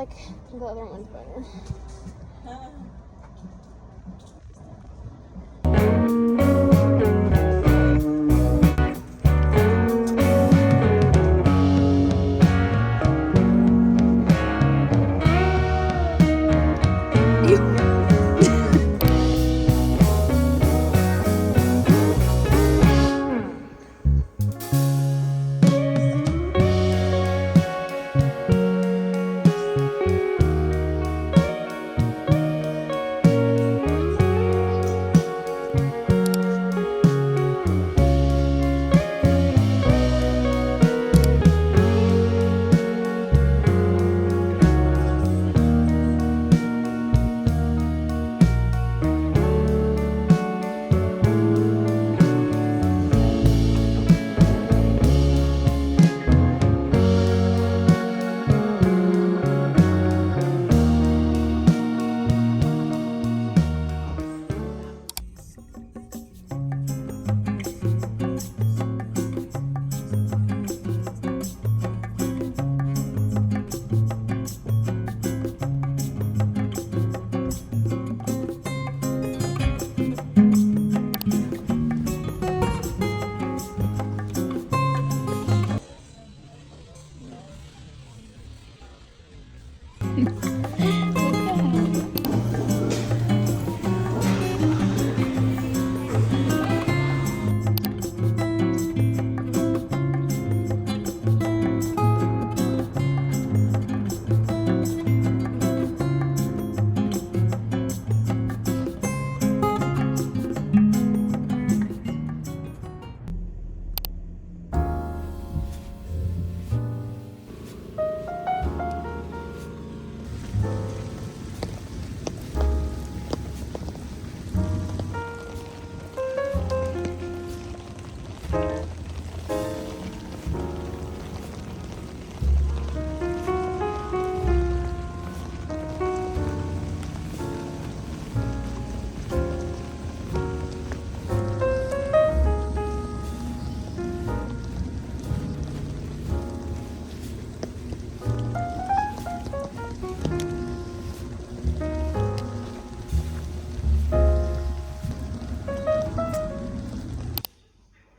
like the other one's better.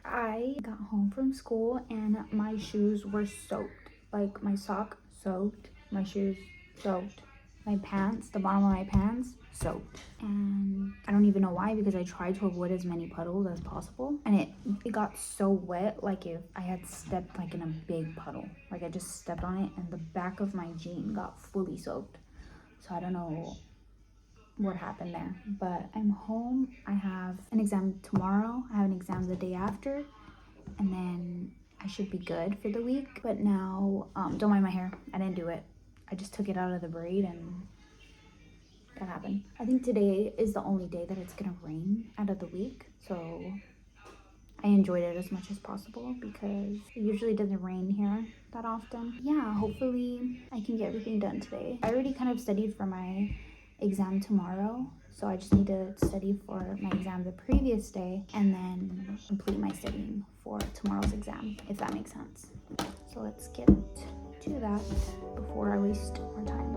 I got home from school and my shoes were soaked. Like my sock soaked, my shoes soaked, my pants, the bottom of my pants soaked. And I don't even know why, because I tried to avoid as many puddles as possible. And it got so wet, like if I had stepped like in a big puddle. Like I just stepped on it and the back of my jean got fully soaked. So I don't know what happened there, but I'm home. I have an exam tomorrow, I have an exam the day after, and then I should be good for the week. But now don't mind my hair, I didn't do it, I just took it out of the braid and that happened. I think today is the only day that it's gonna rain out of the week, so I enjoyed it as much as possible because it usually doesn't rain here that often. Yeah, hopefully I can get everything done today. I already kind of studied for my exam tomorrow, so I just need to study for my exam the previous day and then complete my studying for tomorrow's exam, if that makes sense. So let's get to that before I waste more time.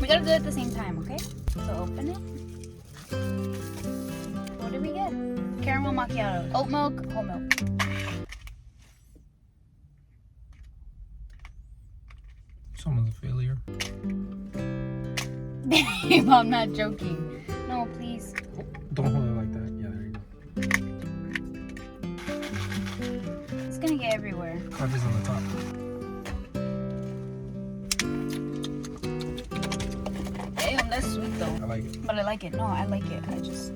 gotta do it at the same time, okay? So open it. What did we get? Caramel macchiato. Oat milk, whole milk. Someone's a failure. Babe, I'm not joking. No, please. Don't hold it like that. Yeah, there you go. It's gonna get everywhere. Coffee's on the top. Damn, that's sweet though. I like it. But I like it. No, I like it. I just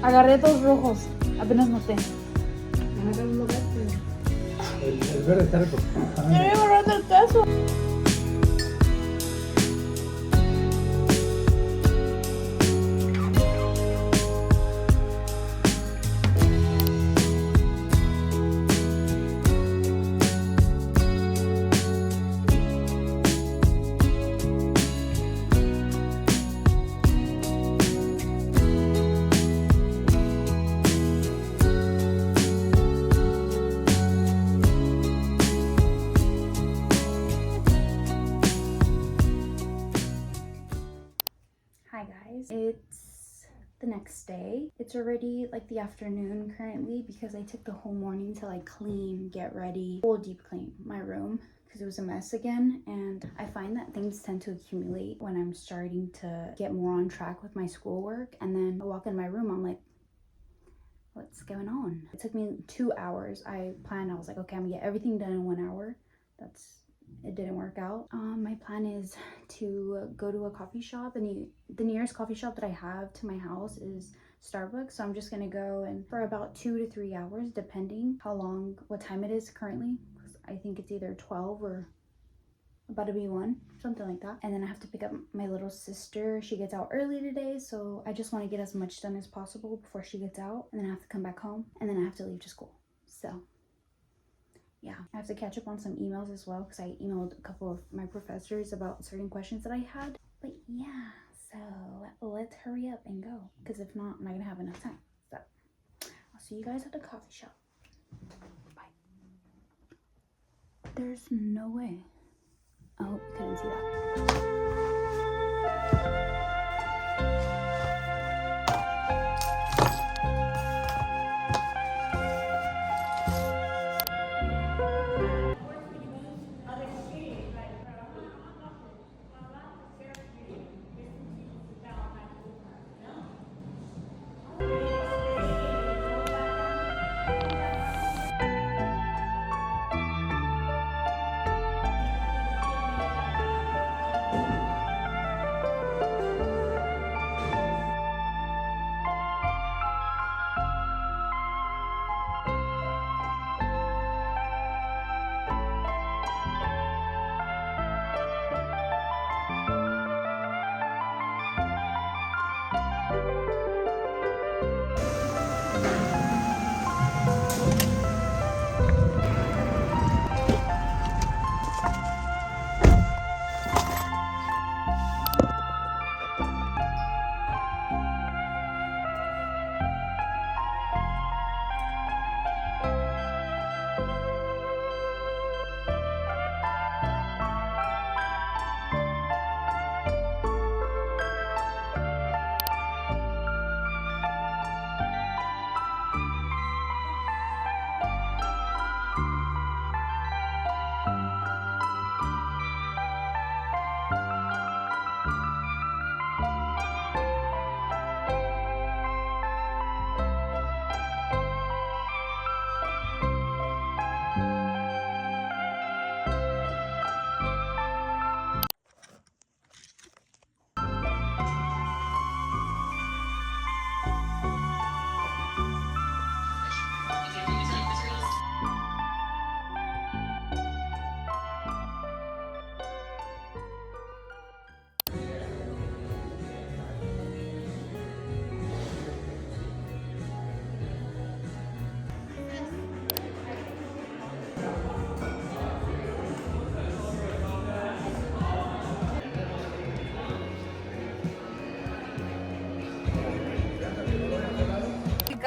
agarré dos rojos. Apenas noté. El verde está rico. Me voy agarrando el caso. Hi guys, it's the next day. It's already like the afternoon currently because I took the whole morning to like clean, get ready, full deep clean my room because it was a mess again. And I find that things tend to accumulate when I'm starting to get more on track with my schoolwork. And then I walk in my room, I'm like, what's going on? It took me 2 hours. I was like, okay, I'm gonna get everything done in 1 hour. It didn't work out. My plan is to go to a coffee shop, and the nearest coffee shop that I have to my house is Starbucks. So I'm just gonna go and for about 2 to 3 hours, depending what time it is currently. I think it's either 12 or about to be 1, something like that. And then I have to pick up my little sister. She gets out early today, so I just want to get as much done as possible before she gets out. And then I have to come back home, and then I have to leave to school. So yeah, I have to catch up on some emails as well because I emailed a couple of my professors about certain questions that I had. But yeah, so let's hurry up and go because if not, I'm not gonna have enough time. So I'll see you guys at the coffee shop. Bye. There's no way. Oh, you couldn't see that.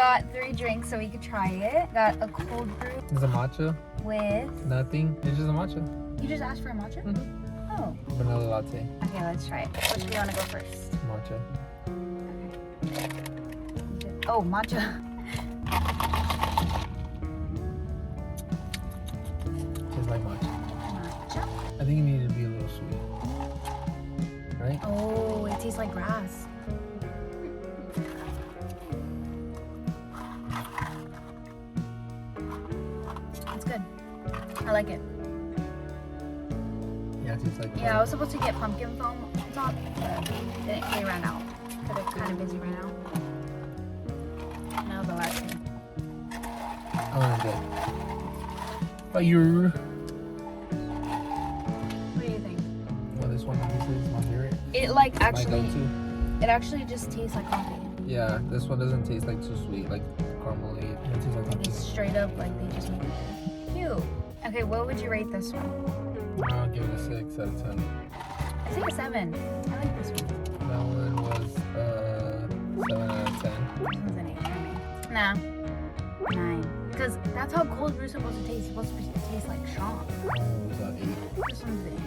got 3 drinks so we could try it. Got a cold brew Is a matcha? with... Nothing. It's just a matcha. You just asked for a matcha? Oh. Vanilla latte. Okay, let's try it. Which do you want to go first? Matcha. Oh, matcha. Tastes like matcha. Matcha? I think it needed to be a little sweet. Right? Oh, it tastes like grass. It's good. I like it. Yeah, it tastes like Yeah, I was supposed to get pumpkin foam top, but they ran out. Because they're kind of busy right now. Now the last one. I want it. Fire. What do you think? Well, this one obviously is my favorite. It like My actually, go-to. it actually just tastes like coffee. Yeah, this one doesn't taste like too sweet, like caramely. Yeah, it tastes like It's coffee. straight up like they just made it. Cute. Okay, what would you rate this one? I'll give it a 6 out of 10. I think a 7. I like this one. That one was 7 out of 10. This one's an 8 for me. Nah. 9. Because that's how cold brew's supposed to taste. It's supposed to taste like strong. Oh, it was an 8. This one's the 8.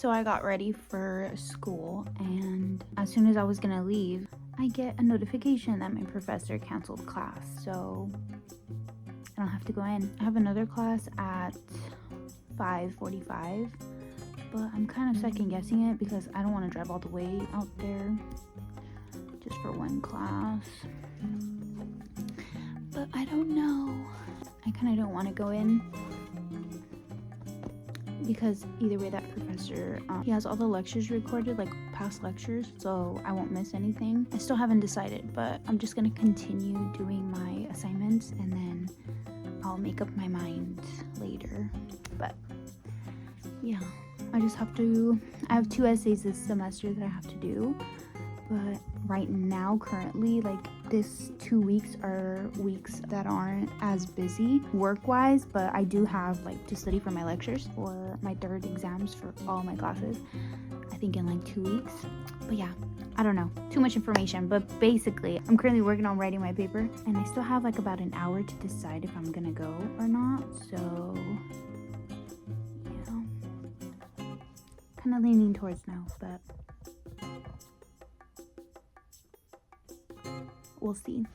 So I got ready for school, and as soon as I was gonna leave, I get a notification that my professor canceled class, so I don't have to go in. I have another class at 5:45, but I'm kind of second guessing it because I don't want to drive all the way out there just for one class. But I don't know. I kind of don't want to go in because either way, that professor, he has all the lectures recorded, like past lectures, so I won't miss anything. I still haven't decided, but I'm just gonna continue doing my assignments and then I'll make up my mind later. But yeah, I have 2 essays this semester that I have to do, but right now, currently, like this 2 weeks are weeks that aren't as busy work-wise, but I do have like to study for my lectures or my third exams for all my classes, I think in like 2 weeks. But yeah, I don't know, too much information, but basically I'm currently working on writing my paper and I still have like about an hour to decide if I'm gonna go or not. So yeah, kind of leaning towards no, but we'll see.